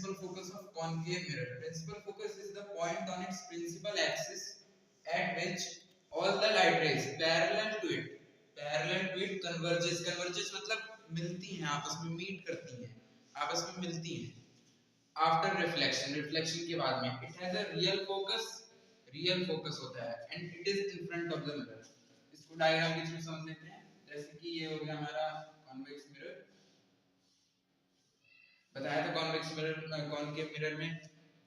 principal focus of concave mirror. Principal focus is the point on its principal axis at which all the light rays parallel to it converges मतलब मिलती हैं, आपस में meet करती हैं, आपस में मिलती हैं. After reflection के बाद में it has a real focus होता है and it is in front of the mirror. इसको डायग्राम के थ्रू समझ लेते हैं. जैसे कि ये हो गया हमारा कॉन्वेक्स मिरर. बताया था कॉन्वेक्स मिरर कॉनकेव मिरर में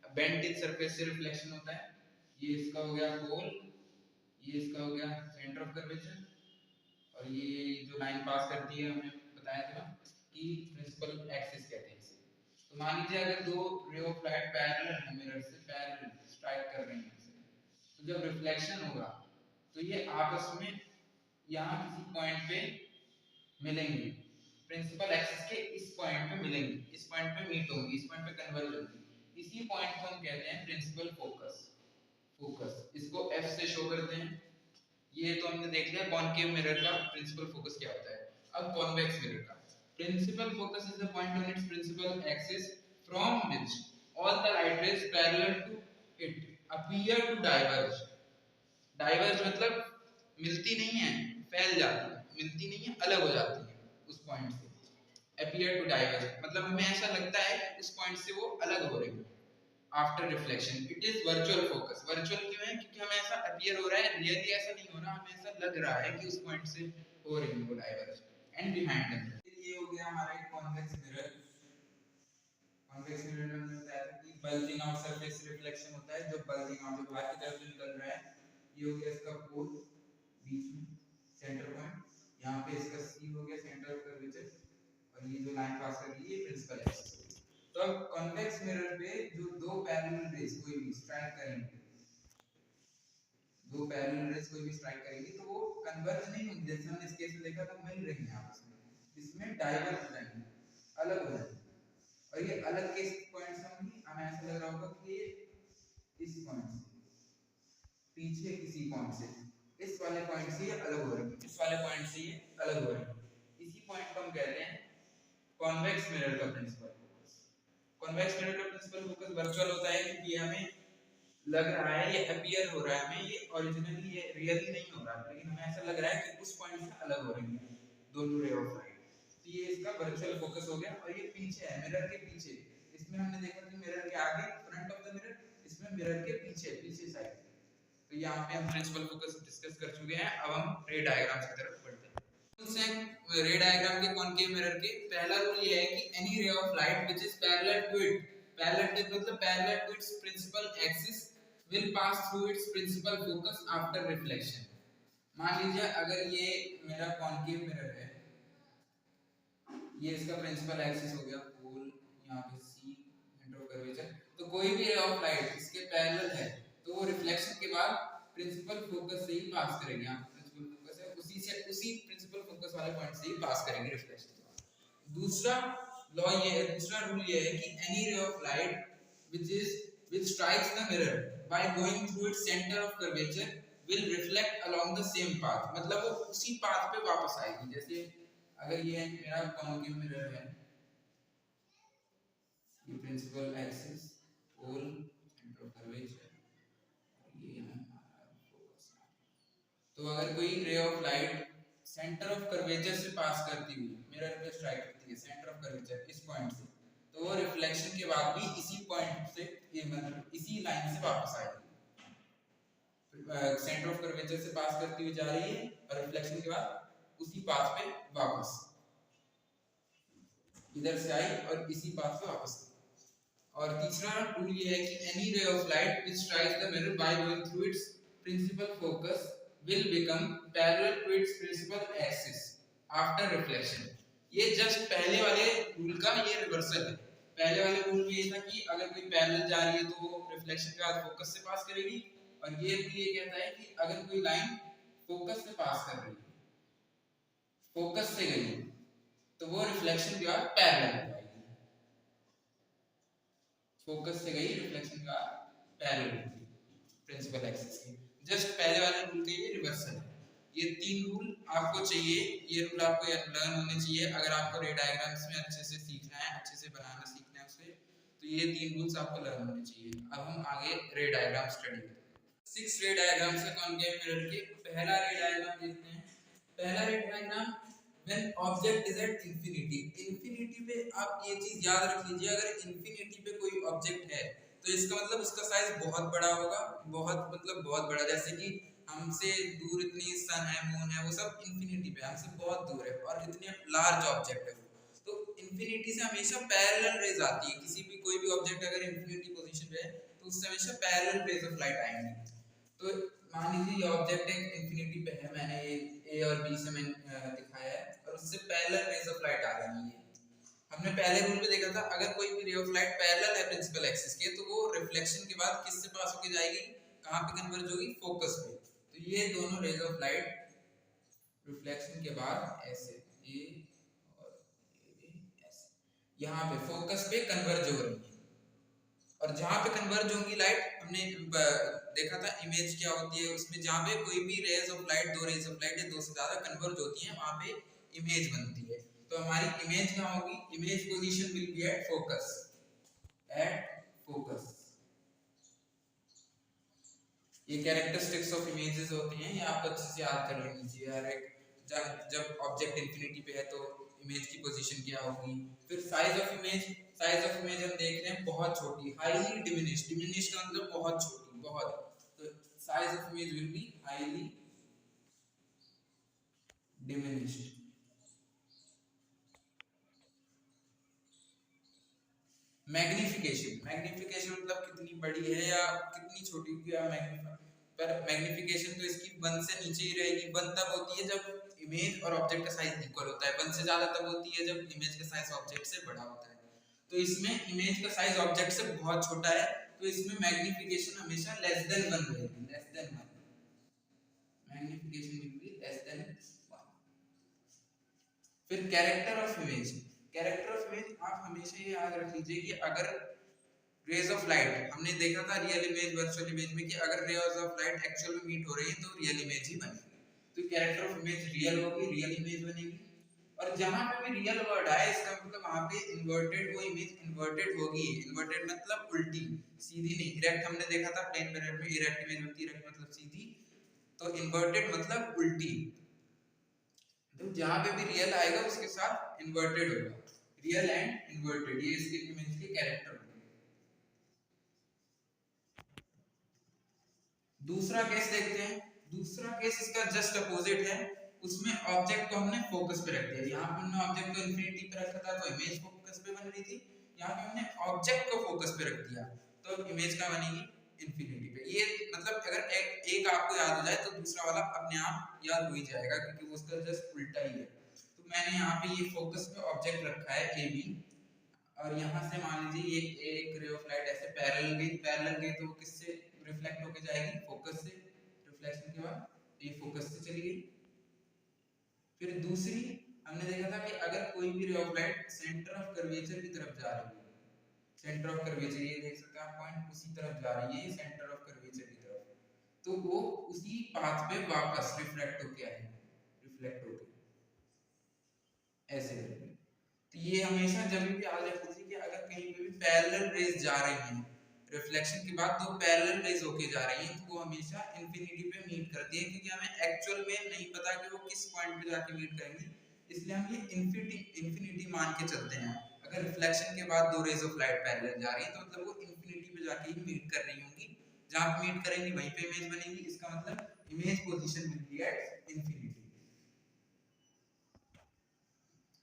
बेंट इन सरफेस से रिफ्लेक्शन होता है. ये इसका हो गया पोल, ये इसका हो गया सेंटर ऑफ कर्वेचर, और ये जो लाइन पास करती है हमें बताया था कि प्रिंसिपल एक्सिस कहते हैं इसे. तो मान लीजिए अगर दो रे ऑफ लाइट पैरेलल है, मिरर से पैरेलल स्ट्राइक कर रही हैं, तो जब रिफ्लेक्शन होगा तो ये आपस में यहाँ किसी पॉइंट पे मिलेंगे, प्रिंसिपल एक्सिस के इस पॉइंट पे मिलेंगे, इस पॉइंट पे मीट होंगी, इस पॉइंट पे कन्वर्ज होंगी. इसी पॉइंट को हम कहते हैं प्रिंसिपल फोकस. इसको F से शो करते हैं. ये तो हमने देख लिया कॉनकेव मिरर का प्रिंसिपल फोकस क्या होता है. अब कॉन्वेक्स मिरर का principal focus is the point on its principal axis from which all the light rays parallel to it appear to diverge. Diverge मतलब मिलती नहीं है, फैल जाती है, मिलती नहीं है, अलग हो जाती है उस पॉइंट से. अपीयर टू डाइवर्ज मतलब हमें ऐसा लगता है कि उस पॉइंट से वो अलग हो रही है. After reflection it is virtual focus. Virtual क्यों है? क्योंकि हमें ऐसा अपीयर हो रहा है, रियली ऐसा नहीं हो रहा, हमें ऐसा लग रहा है कि उस पॉइंट से हो रही है वो डाइवर्ज. एंड बिहाइंड देम ये हो गया हमारा एक कॉन्वेक्स मिरर. कॉन्वेक्स मिरर में हमने बताया था कि बल्जिंग आउट सरफेस रिफ्लेक्शन होता है. जो बल्जिंग आउट जो बाहर की तरफ निकल रहा है, ये हो गया इसका पोल बीच में सेंटर पॉइंट. यहाँ पे इसका C हो गया सेंटर ऑफ कर्वेचर, और ये जो लाइन पास कर रही है प्रिंसिपल एक्सिस. तो अब कॉन्वेक्स मिरर पे जो दो पैरेलल रेज कोई भी स्ट्राइक करेंगे, तो वो कन्वर्ज नहीं होंगे. जैसे हमने इस केस में देखा तो मिल रही हैं आपस में, इसमें डाइवर्ज हो जाएंगे, अलग हो जाएंगे. और ये अलग किस पॉइंट से होंगी? हमें ऐसा लग रहा होगा कि ये इस पॉइंट से, पीछे किसी पॉइंट से, इस वाले पॉइंट से ये अलग हो रही है, इस वाले पॉइंट से ये अलग हो रही है. इसी पॉइंट को हम कहते हैं कॉन्वेक्स मिरर का प्रिंसिपल फोकस. कॉन्वेक्स मिरर का प्रिंसिपल फोकस वर्चुअल होता है क्योंकि हमें लग रहा है, ये अपीयर हो रहा है हमें, ये ओरिजिनली ये रियली नहीं हो रहा, लेकिन हमें ऐसा लग रहा है कि उस पॉइंट से अलग हो रही है दोनों रे ऑफ लाइट. तो ये इसका वर्चुअल फोकस हो गया. और ये पीछे है, मिरर के पीछे. इसमें हमने देखा कि मिरर के आगे फ्रंट ऑफ द मिरर, इसमें मिरर के पीछे साइड. तो यहाँ पे हम प्रिंसिपल फोकस डिस्कस कर चुके हैं. अब हम रे डायग्राम्स की तरफ बढ़ते हैं. रे डायग्राम के कॉनकेव मिरर के पहला रूल ये है कि any ray of light which is parallel to मतलब parallel to its principal axis will pass through its principal focus after reflection. मान लीजिए अगर ये मेरा कॉनकेव मिरर है, ये इसका प्रिंसिपल एक्सिस हो गया पोल, यहाँ पे C सेंटर ऑफ कर्वेचर. तो कोई भी रे ऑफ लाइट इसके पैरेलल है तो वो रिफ्लेक्शन के बाद प्रिंसिपल फोकस से ही पास करेगी. यहाँ प्रिंसिपल फोकस है, उसी प्रिंसिपल फोकस वाले पॉइंट से ही पास करेंगे रिफ्लेक्शन के बाद. दूसरा रूल ये है कि any ray of light which strikes the mirror by going through its center of curvature will reflect along the same path. मतलब वो उसी पाथ पे वापस आएगी. जैसे अगर ये मेरा कॉनकेव मिरर है, ये principal axis pole centre of curvature, ये है हमारा फोकस. तो अगर कोई ray of light centre of curvature से पास करती हुई मिरर पे स्ट्राइक करती है, सेंटर ऑफ कर्वेचर इस पॉइंट से, तो वो रिफ्लेक्शन के बाद भी इसी पॉइंट से, ये मतलब इसी लाइन से वापस आएगी. सेंटर ऑफ कर्वेचर से पास करती हुई जा रही है और रिफ्लेक्शन के बाद उसी पाथ पे वापस, इधर से आई और इसी पाथ पे वापस. और तीसरा रूल ये है कि any ray of light which strikes the mirror by going through its principal focus will become parallel to its principal axis after reflection. ये जस्ट पहले वाले रूल का ये रिवर्सल है. पहले वाले रूल में ये था कि अगर कोई पैरेलल जा रही है तो वो रिफ्लेक्शन के बाद फोकस से पास करेगी, और ये रूल ये कहता है कि अगर कोई लाइन फोकस से पास कर रही है, फोकस से गई, तो वो रिफ्लेक्शन के बाद पैरेलल हो जाएगी. फोकस से गई, रिफ्लेक्शन के बाद पैरेलल होगी प्रिंसिपल एक्सिस के. जस्ट पहले वाले रूल के ये रिवर्सल है. ये तीन रूल आपको चाहिए, ये रूल आपको लर्न होने चाहिए अगर आपको रे डायग्राम्स में अच्छे से सीखना है, अच्छे से बनाना सीखना है उसे. तो ये 3 रूल्स आपको लर्न होने चाहिए। अब हम आगे रे डायग्राम स्टडी करते हैं। 6 रे डायग्राम्स है कॉनकेव मिरर के। पहला रे डायग्राम देखते हैं। पहला रे diagram when object is at infinity. Infinity पे आप ये चीज याद रख लीजिए, अगर इंफिनिटी पे कोई ऑब्जेक्ट है तो इसका मतलब उसका साइज बहुत बड़ा होगा, बहुत मतलब बहुत बड़ा। जैसे कि हमसे दूर इतनी सन है, मून है, वो सब इंफिनिटी पे हमसे बहुत दूर है और इतने लार्ज ऑब्जेक्ट है। तो इंफिनिटी से हमेशा पैरेलल रेज आती है। किसी भी कोई भी ऑब्जेक्ट अगर इंफिनिटी पोजीशन पे है तो उससे हमेशा पैरेलल रेज ऑफ लाइट आएंगी। तो मान लीजिए ये ऑब्जेक्ट एक इंफिनिटी पे है, मैंने ये ए और बी से मैंने दिखाया है और उससे पैरेलल रेज ऑफ लाइट आ रही है। हमने पहले रूल में देखा था, अगर कोई भी रे ऑफ लाइट पैरेलल है प्रिंसिपल एक्सिस के तो वो रिफ्लेक्शन के बाद किससे पास होके जाएगी, कहां पे कन्वर्ज होगी, फोकस पे। तो ये दोनों रेज ऑफ लाइट रिफ्लेक्शन के बाद ऐसे ये और ये ऐसे यहां पे फोकस पे कन्वर्ज हो रही है। और जहां पे कन्वर्ज होंगी लाइट, हमने देखा था इमेज क्या होती है उसमें, जहां पे कोई भी रेज ऑफ लाइट, दो रेज ऑफ लाइट या दो से ज्यादा कन्वर्ज होती है वहां पे इमेज बनती है। तो हमारी इमेज क्या होगी, image position will B at focus, at focus. ये कैरेक्टरिस्टिक्स ऑफ इमेजेस होती हैं, ये आप अच्छे से याद कर लीजिए। हर एक जब ऑब्जेक्ट इंफिनिटी पे है तो इमेज की पोजीशन क्या होगी। फिर size of image, size of image हम देख रहे हैं बहुत छोटी, हाईली डिमिनिश्ड। डिमिनिश्ड का मतलब बहुत छोटी, बहुत। तो size of image will be highly diminished. Magnification, magnification मतलब कितनी बड़ी है या कितनी छोटी, क्या मैग्नीफाई। पर मैग्निफिकेशन तो इसकी 1 से नीचे ही रहेगी। 1 तब होती है जब इमेज और ऑब्जेक्ट का साइज इक्वल होता है, 1 से ज्यादा तब होती है जब इमेज का साइज ऑब्जेक्ट से बड़ा होता है। तो इसमें इमेज का साइज ऑब्जेक्ट से बहुत छोटा है, तो इसमें मैग्निफिकेशन हमेशा लेस देन 1 रहेगी, less than 1। Magnification will be less than 1। फिर character of image, character of image आप हमेशा ये याद रख लीजिए कि अगर रेज ऑफ लाइट, हमने देखा था रियल इमेज वर्चुअल इमेज में कि अगर रेज ऑफ लाइट एक्चुअल में मीट हो रही है तो रियल इमेज ही बनेगी। तो कैरेक्टर ऑफ इमेज रियल होगी, रियल इमेज बनेगी। और जहां पे भी रियल वर्ड आए इसका मतलब वहां पे इन्वर्टेड, वो इमेज इन्वर्टेड होगी। इन्वर्टेड मतलब उल्टी, सीधी नहीं। इरेक्ट हमने देखा था प्लेन मिरर में इरेक्ट इमेज होती है, इरेक्ट मतलब सीधी, तो इन्वर्टेड मतलब उल्टी। तो जहां पे भी रियल आएगा उसके साथ इन्वर्टेड होगा, रियल एंड इन्वर्टेड, ये इसके इमेज के कैरेक्टर। दूसरा केस देखते हैं। दूसरा केस इसका जस्ट अपोजिट है। उसमें ऑब्जेक्ट को हमने फोकस पे रख दिया। यहाँ पे हमने ऑब्जेक्ट को इंफिनिटी पे रखा था तो इमेज फोकस पे बन रही थी। यहाँ पे हमने ऑब्जेक्ट को फोकस पे रख दिया तो इमेज क्या बनेगी, इंफिनिटी पे। ये मतलब अगर एक आपको याद हो जाए तो दूसरा वाला अपने आप याद हो ही जाएगा, क्योंकि वो उसका जस्ट उल्टा ही है। तो मैंने यहाँ पे ये फोकस पे ऑब्जेक्ट रखा है ए बी, और यहाँ से मान लीजिए एक रे ऑफ लाइट ऐसे पैरेलल गई, पैरेलल गई तो वो किससे रिफ्लेक्ट होके जाएगी, फोकस से। रिफ्लेक्शन के बाद ये फोकस से चली गई। फिर दूसरी हमने देखा था कि अगर कोई भी रे of light centre of curvature की तरफ जा रही है, सेंटर ऑफ कर्वेचर ये देख सकते हैं आप पॉइंट, उसी तरफ जा रही है सेंटर ऑफ कर्वेचर की तरफ, तो वो उसी पाथ पे वापस रिफ्लेक्ट होके आएगी, रिफ्लेक्ट होके ऐसे करेंगे। तो ये हमेशा जब भी याद रखिए कि अगर कहीं पे भी पैरेलल रेज जा रही हैं रिफ्लेक्शन के बाद, तो पैरेलल रेज होके जा रही हैं तो वो हमेशा इंफिनिटी पे मीट करती है, क्योंकि हमें एक्चुअल में नहीं पता कि वो किस पॉइंट पे जाके मीट करेंगी, इसलिए हम ये इंफिनिटी मान के चलते हैं। अगर रिफ्लेक्शन के बाद दो रेज ऑफ लाइट पैरेलल जा रही है तो मतलब वो इंफिनिटी पे जाके ही मीट कर रही होंगी, जहां पे मीट करेंगी वहीं पे इमेज बनेगी। इसका मतलब image position will B at infinity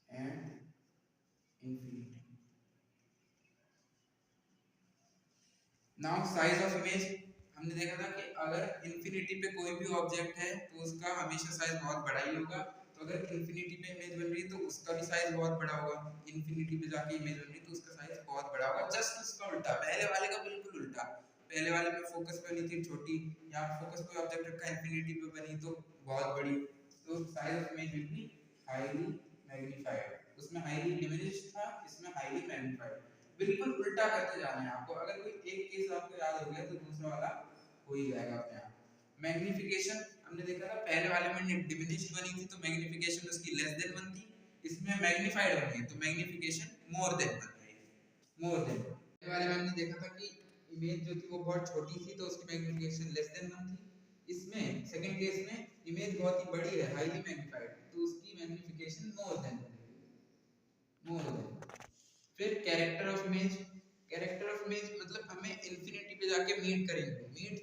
and infinity. Now size of image हमने देखा था कि अगर इंफिनिटी पे कोई भी ऑब्जेक्ट है तो उसका हमेशा साइज बहुत बड़ा ही होगा। तो अगर इंफिनिटी पे इमेज बन रही है तो उसका भी साइज बहुत बड़ा होगा, इंफिनिटी पे जाके इमेज बन रही है तो उसका साइज बहुत बड़ा होगा। जस्ट उसका उल्टा, पहले वाले का बिल्कुल उल्टा। पहले वाले में फोकस पे बनी थी छोटी, यहाँ फोकस पे ऑब्जेक्ट रखा इंफिनिटी पे बनी तो बहुत बड़ी। तो size of image will be highly magnified. उसमें हाईली डिमिनिश्ड था, इसमें हाईली मैग्नीफाइड। बिल्कुल उल्टा करते जाना है आपको। अगर कोई एक केस आपको याद हो गया तो दूसरा वाला हो ही जाएगा अपने आप। मैग्नीफिकेशन हमने देखा था पहले वाले में डिमिनिश्ड बनी थी तो मैग्नीफिकेशन उसकी लेस देन 1 थी, इसमें मैग्नीफाइड बनी है तो मैग्नीफिकेशन मोर देन 1 है, मोर देन। वाले में हमने देखा था कि इमेज जो थी वो बहुत छोटी थी तो उसकी मैग्निफिकेशन लेस देन 1 थी। इसमें सेकंड केस में इमेज बहुत ही बड़ी है, हाईली मैग्नीफाइड, तो उसकी मैग्निफिकेशन मोर देन फिर character of image, character of image मतलब हमें इंफिनिटी पे जाके मीट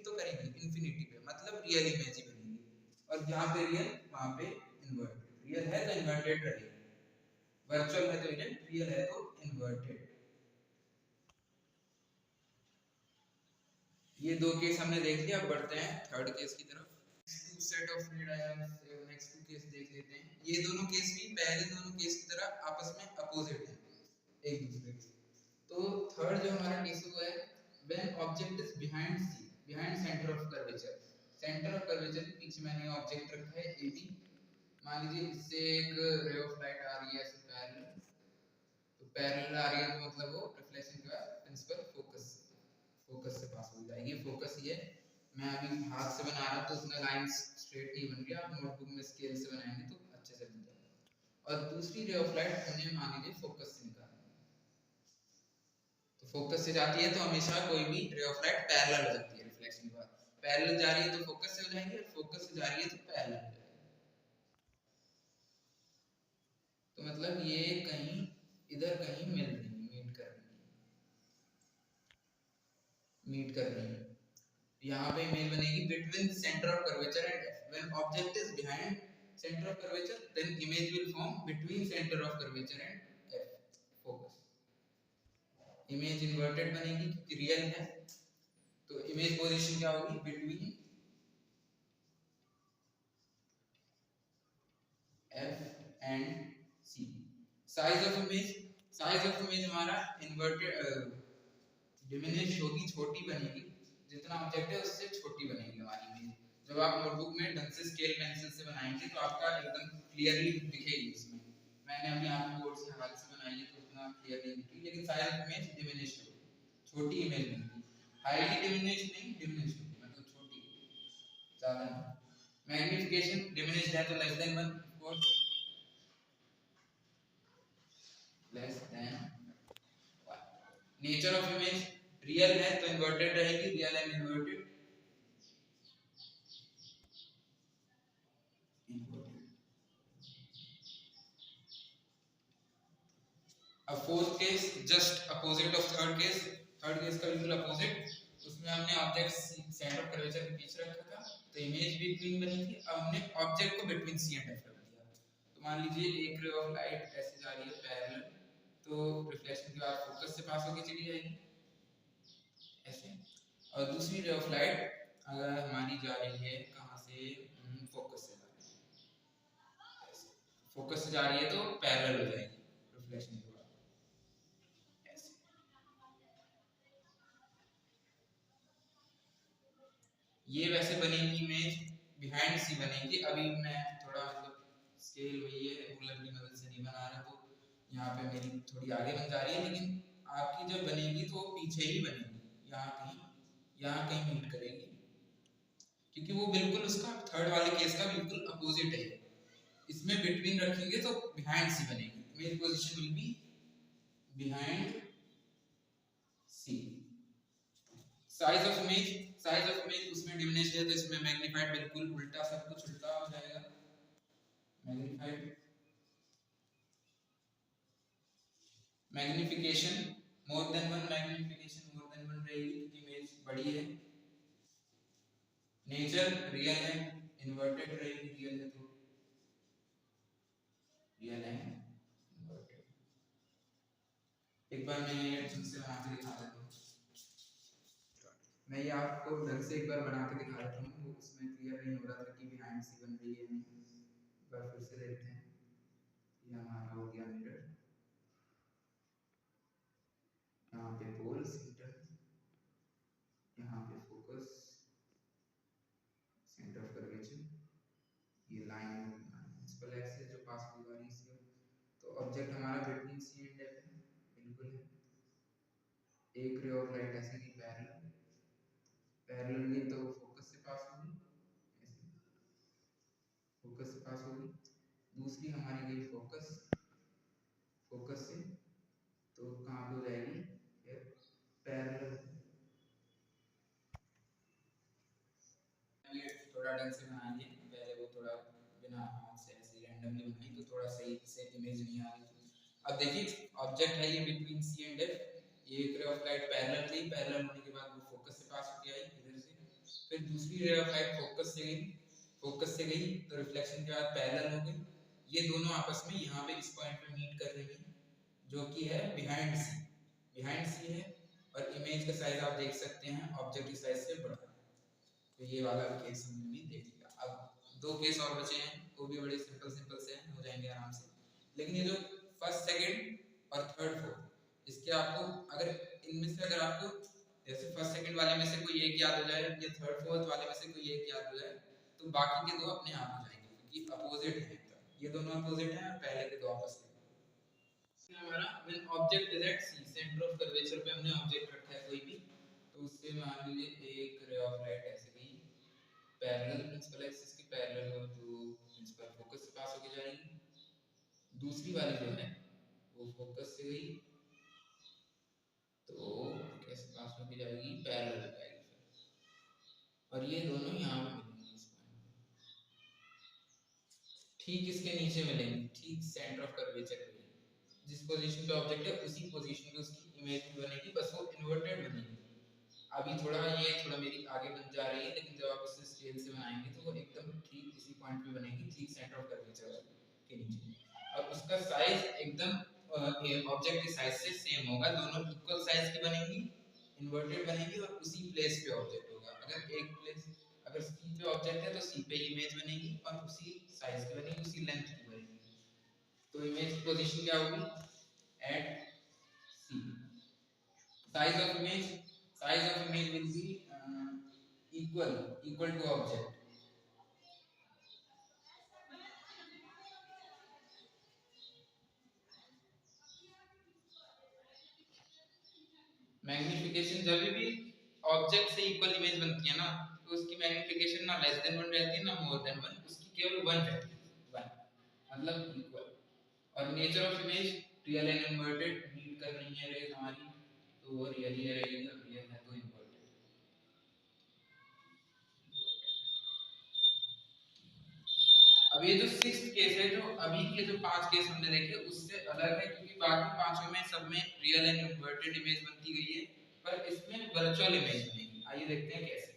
तो करेंगे इंफिनिटी पे, मतलब रियल इमेज ही बनेगी, और जहाँ पे रियल वहाँ पे इन्वर्टेड, रियल है तो इन्वर्टेड रहेगा, वर्चुअल है तो रियल है तो इन्वर्टेड। ये दो केस हमने देख लिया, अब बढ़ते हैं थर्ड केस की तरफ। To set of free diagrams, next to case देख लेते हैं। ये दोनों केस भी पहले दोनों केस की तरह आपस में अपोजिट हैं एक दूसरे के। तो थर्ड जो हमारा केस हुआ है, when object is behind centre of curvature, centre of curvature के पीछे मैंने ऑब्जेक्ट रखा है ए बी, मान लीजिए इससे एक रे ऑफ लाइट आ रही है ऐसे पैरेलल, तो पैरेलल आ रही है तो मतलब वो रिफ्लेक्शन के बाद प्रिंसिपल फोकस से पास हो जाएगी। फोकस ये मैं अभी हाथ से बना रहा हूँ तो उतना लाइंस स्ट्रेट नहीं बन रही, आप नोटबुक में स्केल से बनाएंगे तो अच्छे से बन जाएगा। और दूसरी रे ऑफ लाइट हमने मान लीजिए फोकस से निकाली, तो फोकस से जाती है तो हमेशा कोई भी रे ऑफ लाइट पैरेलल हो जाती है रिफ्लेक्शन के बाद, पैरेलल जा रही है तो फोकस से हो जाएंगे, फोकस से जा रही है तो पैरेलल हो जाएगी। तो मतलब ये कहीं इधर कहीं मिल रही है, मीट कर रही है। यहाँ पे इमेज बनेगी between centre of curvature and F, when object is behind centre of curvature then image will form between centre of curvature and F focus. Image inverted बनेगी क्योंकि रियल है, तो इमेज पोजीशन क्या होगी, between F and C. Size of image हमारा inverted diminish होगी, छोटी बनेगी, जितना ऑब्जेक्ट है उससे छोटी बनेगी हमारी इमेज। जब आप नोटबुक में ढंग से स्केल पेंसिल से बनाएंगे तो आपका एकदम क्लियरली दिखेगी उसमें। मैंने अभी यहाँ पे बोर्ड से हवाले से बनाई है तो उतना क्लियर नहीं दिखी, लेकिन साइज ऑफ इमेज डिमिनिश होगी, छोटी इमेज बनेगी, हाईली डिमिनिश नहीं, डिमिनिश होगी मतलब छोटी, ज्यादा नहीं। मैग्निफिकेशन डिमिनिश है तो less than 1 of course, less than 1। Nature of image, real है तो इन्वर्टेड रहेगी, रियल एंड इन्वर्टेड। अब fourth case just opposite of third case, third case का बिल्कुल अपोजिट, उसमें हमने ऑब्जेक्ट सेंटर ऑफ कर्वेचर के पीछे रखा था तो इमेज भी क्लीन बनी थी। अब हमने ऑब्जेक्ट को बिटवीन सी एंड एफ रख दिया, तो मान लीजिए एक रे ऑफ लाइट ऐसे जा रही है पैरेलल, तो रिफ्लेक्शन के बाद फोकस से पास होकर चली जाएगी ऐसे, और दूसरी रे ऑफ लाइट अगर हमारी जा रही है कहाँ से, फोकस से जा रही है ऐसे, फोकस से जा रही है तो पैरेलल हो जाएगी रिफ्लेक्शन के बाद ऐसे। ये वैसे बनेगी इमेज बिहाइंड सी बनेगी। अभी मैं थोड़ा मतलब स्केल वही है रूलर की मदद से नहीं बना रहा, तो यहाँ पे मेरी थोड़ी आगे बन जा रही है, लेकिन आपकी जब बनेगी तो वो पीछे ही बनेगी, यहाँ कहीं मीट करेगी, क्योंकि वो बिल्कुल उसका थर्ड वाले केस का बिल्कुल अपोजिट है। इसमें बिटवीन रखेंगे तो बिहाइंड सी बनेगी, image position will be behind C. Size of image उसमें डिमिनिश है तो इसमें मैग्नीफाइड, बिल्कुल उल्टा, सब कुछ उल्टा हो जाएगा, मैग्नीफाइड। मैग्निफिकेशन मोर देन 1, मैग्निफिकेशन मोर देन 1 रहेगी क्योंकि इमेज बड़ी है। नेचर रियल है, इन्वर्टेड रहेगी, रियल है तो रियल है इन्वर्टेड। एक बार मैं ये ढंग से बना के दिखा देता हूँ, मैं ये आपको ढंग से एक बार बना के दिखा देता हूँ, उसमें क्लियर नहीं हो रहा था कि बिहाइंड सी बन रही है नहीं। एक बार फिर से देखते हैं, ये हमारा हो गया मिरर, यहाँ पे पोल सेंटर, यहाँ पे फोकस सेंटर ऑफ कर्वेचर, ये लाइन प्रिंसिपल एक्सिस जो पास होने वाली है, तो ऑब्जेक्ट हमारा बिटवीन सी एंड एफ है, बिल्कुल है। एक रे ऑफ लाइट ऐसे की पैरेलल नहीं तो फोकस से पास होगी ऐसे, फोकस से पास होगी। दूसरी हमारी गई फोकस से, तो कहाँ पे हो जाएगी, थोड़ा सही से इमेज नहीं आ रही थी। अब देखिए ऑब्जेक्ट है ये बिटवीन सी एंड एफ, ये एक रे ऑफ लाइट पैरेलल थी, पैरेलल होने के बाद वो फोकस से पास होके आई इधर से, फिर दूसरी रे ऑफ लाइट फोकस से गई, फोकस से गई तो रिफ्लेक्शन के बाद पैरेलल हो गई, ये दोनों आपस में यहाँ पे इस पॉइंट पे मीट कर रही है जो कि है बिहाइंड सी, बिहाइंड सी है, और इमेज का साइज आप देख सकते हैं ऑब्जेक्ट की साइज से बड़ा। तो ये वाला केस हमने भी देख लिया। अब दो केस और बचे हैं, वो भी बड़े सिंपल सिंपल से हैं, हो जाएंगे आराम से। लेकिन ये जो फर्स्ट सेकंड और थर्ड फोर्थ, इसके आपको अगर इनमें से अगर आपको जैसे फर्स्ट सेकंड वाले में से कोई एक याद हो जाए या थर्ड फोर्थ वाले में से कोई एक याद हो जाए तो बाकी के दो अपने आप हो जाएंगे, क्योंकि अपोजिट है एकदम, ये दोनों अपोजिट हैं और पहले के दो आपस में। हमारा when object is at C, centre of curvature पे हमने ऑब्जेक्ट रखा है कोई भी, तो उससे मान लीजिए एक रे ऑफ लाइट ऐसे गई पैरेलल प्रिंसिपल एक्सिस के पैरेलल हो तो प्रिंसिपल फोकस से पास होके जाएगी, दूसरी वाली जो है वो फोकस से गई तो कैसे पास होके जाएगी, पैरेलल हो जाएगी, और ये दोनों यहाँ पे मिलेंगी इस पॉइंट पे, ठीक इसके नीचे मिलेंगी, ठीक सेंटर ऑफ कर्वेचर पे, जिस पोजीशन पे ऑब्जेक्ट है उसी पोजीशन पे उसकी इमेज भी बनेगी, बस वो इन्वर्टेड बनेगी। अभी थोड़ा ये थोड़ा मेरी आगे बन जा रही है, लेकिन जब आप इसे स्केल से बनाएंगे तो वो एकदम ठीक इसी पॉइंट पे बनेगी, ठीक सेंटर ऑफ कर्वेचर के नीचे, और उसका साइज एकदम ऑब्जेक्ट के साइज से सेम होगा, दोनों इक्वल साइज की बनेंगी, इन्वर्टेड बनेगी, और उसी प्लेस पे ऑब्जेक्ट होगा। अगर एक प्लेस अगर सी पे ऑब्जेक्ट है तो सी पे इमेज बनेगी और उसी साइज की बनेगी, उसी लेंथ की बनेगी। तो इमेज की पोजीशन क्या होगी, at C, size of image will be equal to object. Magnification जब भी ऑब्जेक्ट से इक्वल इमेज बनती है ना तो उसकी मैग्निफिकेशन ना लेस देन 1 रहती है ना मोर देन 1, उसकी केवल 1 रहती है, 1 मतलब इक्वल। और nature of image real and inverted meet कर रही है रेज हमारी, तो वो रियल ही रहेगी, रियल है तो इन्वर्टेड। अब ये जो सिक्स्थ केस है, जो अभी के जो 5 केस हमने देखे उससे अलग है, क्योंकि बाकी पांचों में सब में रियल एंड इन्वर्टेड इमेज बनती गई है, पर इसमें वर्चुअल इमेज बनेगी। आइए देखते हैं कैसे।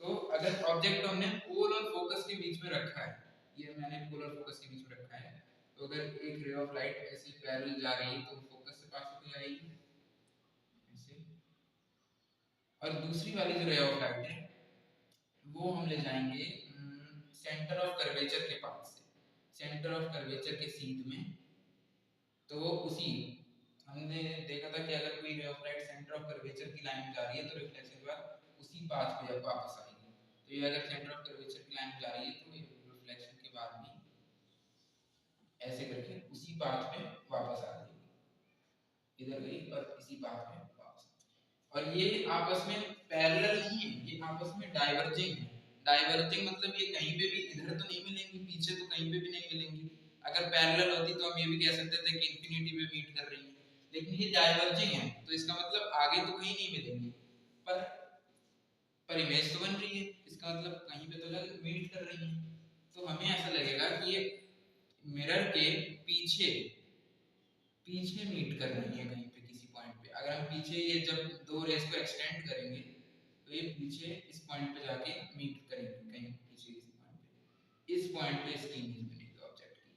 तो अगर ऑब्जेक्ट हमने पोल और फोकस के बीच में रखा है, ये मैंने पोल और फोकस के बीच में रखा है, तो अगर एक रे ऑफ लाइट ऐसे पैरेलल जा रही है तो फोकस से पास होकर जाएगी ऐसे, और दूसरी वाली जो रे ऑफ लाइट है वो हम ले जाएंगे सेंटर ऑफ कर्वेचर के पास से, सेंटर ऑफ कर्वेचर के सीध में, तो वो उसी हमने देखा था कि अगर कोई ray of light centre of curvature की लाइन जा रही है तो रिफ्लेक्शन के बाद उसी पाथ पे जब वापस आएगी, तो ये अगर सेंटर ऑफ कर्वेचर की लाइन जा रही है तो रिफ्लेक्शन के बाद भी ऐसे करके उसी पाथ पे वापस आ जाएगी, इधर गई और इसी पाथ पे वापस, और ये आपस में पैरेलल नहीं है, ये आपस में डाइवर्जिंग है। डाइवर्जिंग मतलब ये कहीं पे भी इधर तो नहीं मिलेंगी, पीछे तो कहीं पे भी नहीं मिलेंगी। अगर पैरेलल होती तो हम ये भी कह सकते थे कि इंफिनिटी पे मीट कर रही है, लेकिन ये डाइवर्जिंग है तो इसका मतलब आगे तो कहीं नहीं मिलेंगी, पर इमेज तो बन रही है, इसका मतलब कहीं पे तो लग मीट कर रही है। तो हमें ऐसा लगेगा कि ये मिरर के पीछे पीछे मीट कर रही है कहीं पे किसी पॉइंट पे। अगर हम पीछे ये जब दो रेस को एक्सटेंड करेंगे तो ये पीछे इस पॉइंट पे जाके मीट करेंगे कहीं पीछे किसी पॉइंट पे, इस पॉइंट पे इसकी इमेज बनेगी ऑब्जेक्ट की।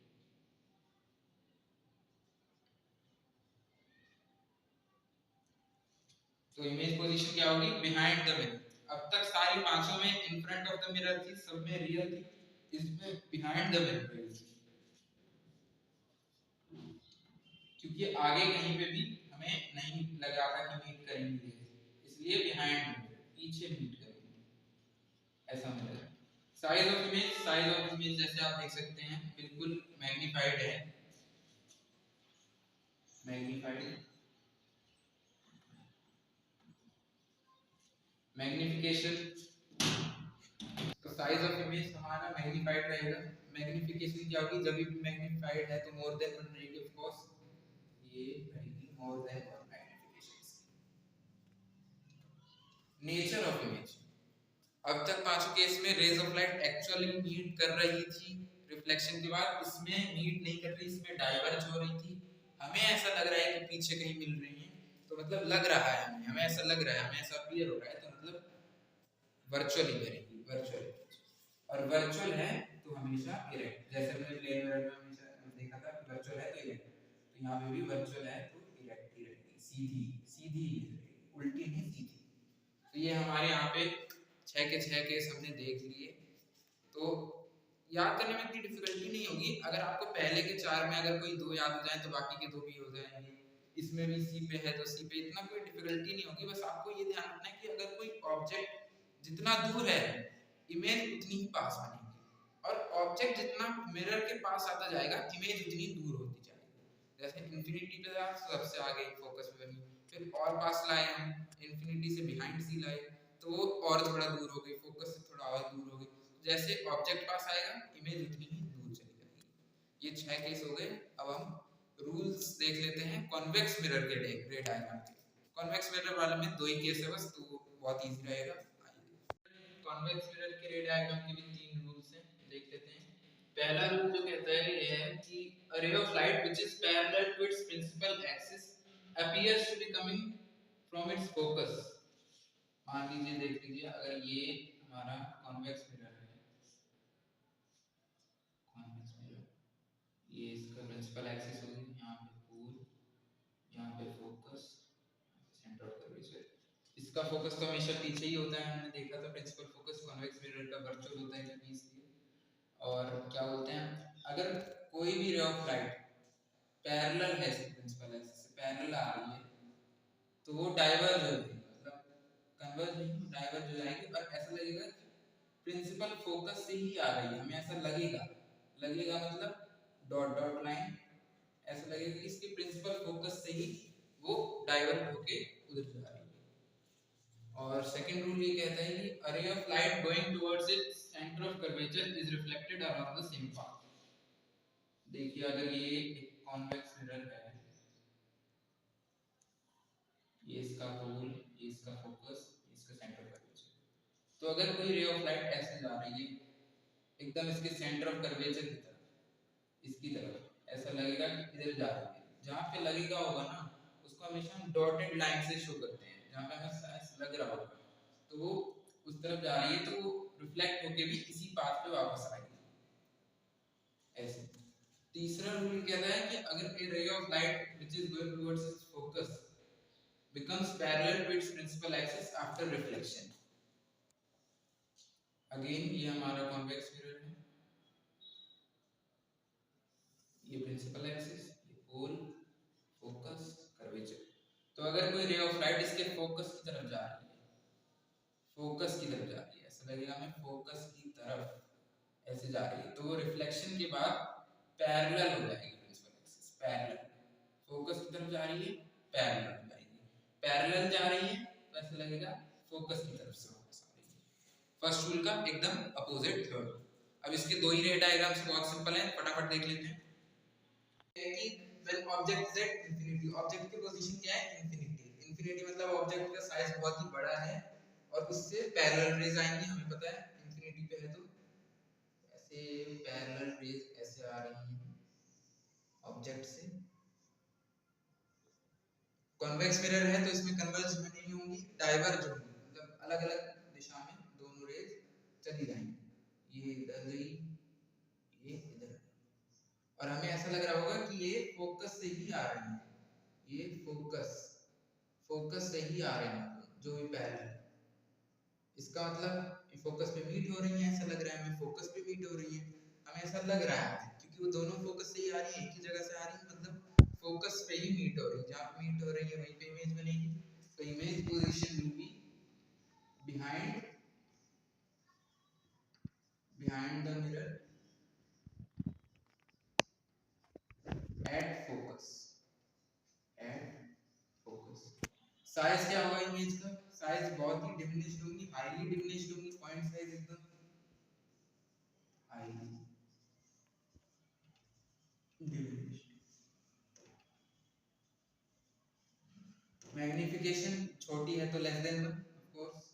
तो इमेज पोजीशन क्या होगी, बिहाइंड द मिरर। अब तक सारी पांचों में in front of the mirror थी, सब में रियल थी, इसमें बिहाइंड द मिरर है, क्योंकि आगे कहीं पे भी हमें नहीं लगा था कि मीट करेंगे, इसलिए बिहाइंड पीछे मीट करेंगे, ऐसा मिलेगा। साइज ऑफ इमेज जैसे आप देख सकते हैं बिल्कुल मैग्नीफाइड है, मैग्नीफाइड, मैग्निफिकेशन, तो साइज ऑफ इमेज हमारा मैग्नीफाइड रहेगा। मैग्निफिकेशन क्या होगी, जब भी मैग्नीफाइड है तो मोर देन 1 रहेगी ऑफ कोर्स, ये रहेगी more than 1 magnification. Nature of image, अब तक पांचों केस में rays of light actually meet कर रही थी रिफ्लेक्शन के बाद इसमें मीट नहीं कर रही, इसमें डाइवर्ज हो रही थी, हमें ऐसा लग रहा है कि पीछे कहीं मिल रही है, तो मतलब लग रहा है हमें ऐसा लग रहा है, हमें ऐसा क्लियर हो रहा है, तो मतलब वर्चुअली करेंगे, वर्चुअल। और वर्चुअल है तो हमेशा इरेक्ट, जैसे हमने प्लेन मिरर में हमेशा देखा था कि वर्चुअल है तो इरेक्ट, तो यहाँ पे भी वर्चुअल है तो इरेक्ट, इरेक्ट सीधी सीधी, उल्टी नहीं सीधी। तो ये हमारे यहाँ पे 6 के 6 केस हमने देख लिए। तो याद करने में इतनी डिफिकल्टी नहीं होगी, अगर आपको पहले के 4 में अगर कोई 2 याद हो जाए तो बाकी के 2 भी हो जाएंगे। इसमें भी सी पे है तो सी पे, इतना कोई डिफिकल्टी नहीं होगी। बस आपको ये ध्यान रखना है कि अगर कोई ऑब्जेक्ट जितना दूर है, इमेज उतनी ही पास बनेगी, और ऑब्जेक्ट जितना मिरर के पास आता जाएगा, इमेज उतनी दूर होती जाएगी। जैसे इन्फिनिटी पे सबसे आगे फोकस पे बनी, फिर और पास लाए हम, इन्फिनिटी से बिहाइंड सी लाए तो वो और थोड़ा दूर हो गई, फोकस से थोड़ा और दूर हो गई। जैसे ऑब्जेक्ट पास आएगा, इमेज उतनी ही दूर चली जाएगी। ये 6 केस हो गए। अब हम रूल्स देख लेते हैं कॉन्वेक्स मिरर के रे डायग्राम के। कॉन्वेक्स मिरर वाले में 2 ही केस है बस, तो बहुत इजी रहेगा। कॉन्वेक्स मिरर के रे डायग्राम के भी 3 रूल्स हैं, देख लेते हैं। पहला रूल जो कहता है ये है कि a ray of light which is parallel to its principal axis appears to be coming from its focus। मान लीजिए, देख लीजिए, अगर ये हमारा कॉन्वेक्स मिरर है, कॉन्वेक्स मिरर, ये इसका प्रिंसिपल एक्सिस होगी, यहाँ पे पोल, यहाँ पे फोकस, सेंटर ऑफ कर्वेचर। इसका फोकस तो हमेशा पीछे ही होता है, हमने देखा था प्रिंसिपल फोकस कॉन्वेक्स मिरर का वर्चुअल होता है क्योंकि इसलिए। और क्या बोलते हैं, अगर कोई भी रे ऑफ लाइट पैरेलल है प्रिंसिपल एक्सिस से, पैरेलल आ रही है, तो वो डाइवर्ज हो जाएगी, मतलब कन्वर्ज नहीं, डाइवर्ज हो जाएगी, और ऐसा लगेगा प्रिंसिपल फोकस से ही आ रही है, हमें ऐसा लगेगा, लगेगा मतलब डॉट डॉट लाइन, ऐसा लगेगा कि इसके प्रिंसिपल फोकस से ही वो डाइवर्ट होके उधर जा रही है। और सेकंड रूल ये कहता है कि a ray of light going towards its center of curvature is reflected along the same path। देखिए, अगर ये एक कॉन्वेक्स मिरर है, ये इसका पोल, ये इसका फोकस, इसका सेंटर ऑफ कर्वेचर, तो अगर कोई रे ऑफ लाइट ऐसे जा रही है एकदम इसके सेंटर ऑफ कर्वेचर की तरफ, इसकी तरफ, ऐसा लगेगा कि इधर जा रही है, जहाँ पे लगेगा होगा ना उसको हमेशा हम डॉटेड लाइन से शो करते हैं, जहाँ पे हमें ऐसा लग रहा होगा तो वो उस तरफ जा रही है, तो वो रिफ्लेक्ट होके भी इसी पाथ पे वापस आएगी, ऐसे। तीसरा रूल कहता है कि अगर a ray of light which is going towards its focus becomes parallel to its principal axis after reflection। Again ये हमारा कॉन्वेक्स मिरर है, ये प्रिंसिपल एक्सिस, ये पोल, फोकस, कर्वेचर। तो अगर कोई रे ऑफ लाइट इसके फोकस की तरफ जा रही है, फोकस की तरफ जा रही है, ऐसा लगेगा हमें फोकस की तरफ ऐसे जा रही है, तो वो रिफ्लेक्शन के बाद पैरेलल हो जाएगी प्रिंसिपल एक्सिस, पैरेलल, फोकस की तरफ जा रही है, पैरेलल हो जाएगी, पैरेलल जा रही है तो ऐसा लगेगा फोकस की तरफ से वापस आ रही है। फर्स्ट रूल का एकदम अपोजिट थ्योरम। अब इसके 2 ही रे डायग्राम्स बहुत सिंपल हैं, फटाफट देख लेते हैं। कि when object is at infinity, object की पोजीशन क्या है, इंफिनिटी। इंफिनिटी मतलब ऑब्जेक्ट का साइज बहुत ही बड़ा है और उससे पैरेलल रेज आएंगी, हमें पता है इंफिनिटी पे है, तो ऐसे पैरेलल रेज ऐसे आ रही हैं ऑब्जेक्ट से। कॉन्वेक्स मिरर है तो इसमें कन्वर्ज नहीं होंगी, डाइवर्ज होंगी, मतलब अलग अलग दिशा में दोनों रेज चली जाएंगी, ये इधर गई, ये इधर, और हमें ऐसा लग रहा होगा कि ये फोकस से ही आ रही है, ये फोकस से ही आ रहे हैं जो भी पैरेलल है, इसका मतलब फोकस पे मीट हो रही है, ऐसा लग रहा है हमें फोकस पे मीट हो रही है, हमें ऐसा लग रहा है क्योंकि वो दोनों फोकस से ही आ रही है, एक ही जगह से आ रही है, मतलब फोकस पे ही मीट हो रही है, जहाँ मीट हो रही है वहीं पे इमेज बनेगी। तो image position will be behind the mirror at focus, size क्या होगा इमेज का, साइज बहुत ही डिमिनिश्ड होगी, हाईली डिमिनिश्ड होगी, पॉइंट साइज एकदम हाईली डिमिनिश्ड। मैग्निफिकेशन छोटी है तो less than 1 of course,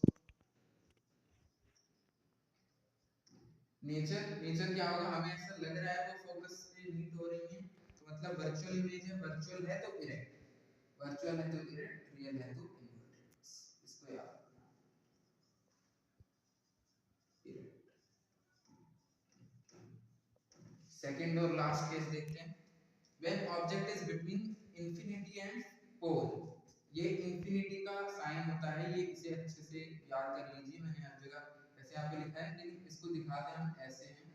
nature क्या होगा, हमें ऐसा लग रहा है वो फोकस पे मीट हो रही है, तो मतलब वर्चुअल इमेज है, वर्चुअल है तो इरेक्ट, वर्चुअल है तो इरेक्ट, रियल है तो इन्वर्टेड, इसको याद रखना। सेकंड और लास्ट केस देखते हैं। When object is between infinity and pole, ये इंफिनिटी का साइन होता है, ये इसे अच्छे से याद कर लीजिए, मैंने हर जगह ऐसे यहाँ पे लिखा है, लेकिन इसको दिखाते हैं हम ऐसे हैं।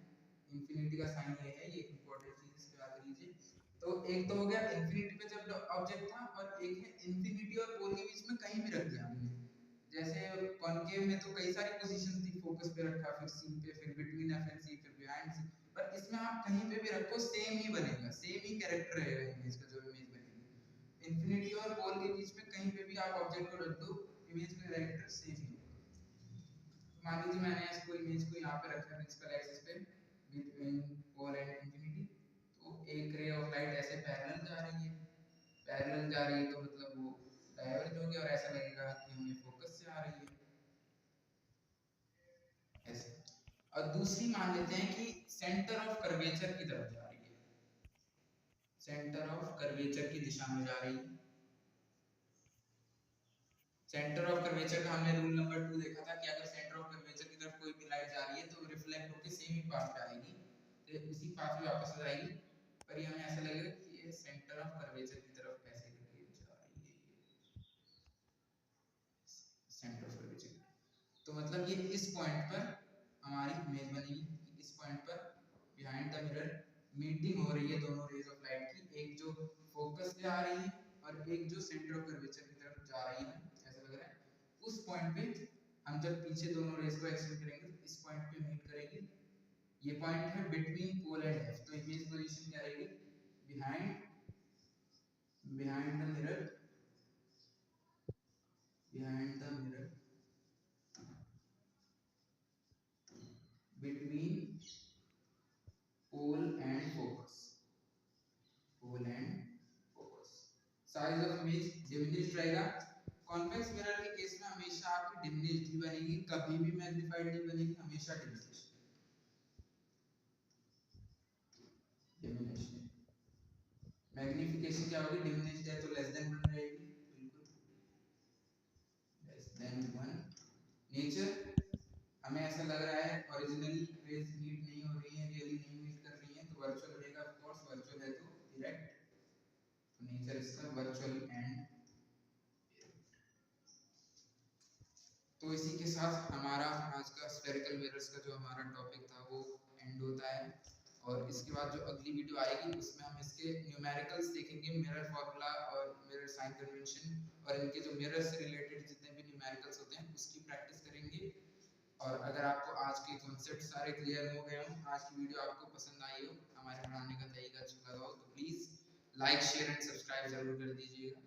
इंफिनिटी का साइन ये है, ये इंपॉर्टेंट चीज इसको याद कीजिए। तो एक तो हो गया इंफिनिटी पे जब ऑब्जेक्ट था, और एक है इंफिनिटी और पोल के बीच में कहीं भी रख दिया हमने। जैसे कॉनकेव में तो कई सारी पोजीशन थी, फोकस पे रखा, फिर सी पे, फिर बिटवीन एफ एंड सी, फिर बिहाइंड सी, पर इसमें आप कहीं पे भी रखो सेम ही बनेगा, सेम ही कैरेक्टर रहेगा इमेज का, जो इमेज बनेगी। इंफिनिटी और पोल के बीच में कहीं पे भी आप ऑब्जेक्ट को रख दो, इमेज का कैरेक्टर सेम ही होगा। तो मान लीजिए मैंने इसको इमेज को यहाँ पे रखा है प्रिंसिपल एक्सिस पे, बिटवीन पोल एंड इंफिनिटी, तो एक रे ऑफ लाइट ऐसे पैरेलल जा रही है, पैरेलल जा रही है तो मतलब वो डाइवर्ज हो गया, और ऐसा लगेगा कि हमें फोकस से आ रही है ऐसे। और दूसरी मान लेते हैं कि सेंटर ऑफ कर्वेचर की तरफ जा रही है, सेंटर ऑफ कर्वेचर की दिशा में जा रही है। सेंटर ऑफ कर्वेचर का हमने रूल नंबर 2 देखा था कि अगर सेंटर ऑफ कर्वेचर की तरफ कोई भी लाइट जा रही है तो रिफ्लेक्ट होकर सेम ही पाथ पे आएगी, तो उसी पाथ पे वापस आ जाएगी, पर ये हमें ऐसा लगेगा कि ये सेंटर ऑफ कर्वेचर की तरफ ऐसे करके जा रही है, सेंटर ऑफ कर्वेचर। तो मतलब ये इस पॉइंट पर हमारी इमेज बनेगी, इस पॉइंट पर बिहाइंड द मिरर मीटिंग हो रही है दोनों रेज ऑफ लाइट की, एक जो फोकस पे आ रही है और एक जो सेंटर ऑफ कर्वेचर की तरफ जा रही है, ऐसा लग रहा है। उस पॉइंट पे हम जब पीछे दोनों रेज को एक्सटेंड करेंगे तो इस पॉइंट पे मीट करेगी, ये पॉइंट है बिटवीन पोल एंड एफ, तो इमेज पोजीशन क्या रहेगी, behind behind the mirror, behind the mirror between pole and focus, pole and focus। Size of image diminished रहेगा। कॉन्वेक्स मिरर के केस में हमेशा आपकी डिमिनिश्ड ही बनेगी, कभी भी मैग्नीफाइड नहीं बनेगी, हमेशा डिमिनिश्ड, डिमिनिश्ड। मैग्निफिकेशन क्या होगी, डिमिनिश्ड है तो लेस देन 1 रहेगी, बिल्कुल लेस देन 1। नेचर हमें ऐसा लग रहा है ओरिजिनली रेज मीट नहीं हो रही है, रियली नहीं मीट कर रही है, तो वर्चुअल रहेगा, ऑफ कोर्स वर्चुअल है तो डायरेक्ट, तो नेचर इसका वर्चुअल एंड। तो इसी के साथ हमारा आज का स्फेरिकल मिरर्स का जो हमारा टॉपिक था वो एंड होता है, और इसके बाद जो अगली वीडियो आएगी उसमें हम इसके न्यूमेरिकल्स देखेंगे, मिरर फार्मूला और मिरर साइन कन्वेंशन, और इनके जो मिरर से रिलेटेड जितने भी न्यूमेरिकल्स होते हैं उसकी प्रैक्टिस करेंगे। और अगर आपको आज के कॉन्सेप्ट सारे क्लियर हो गए हो, आज की वीडियो आपको पसंद आई हो, हमारे पढ़ाने का तरीका अच्छा लगा हो, तो please like share and subscribe जरूर कर दीजिएगा।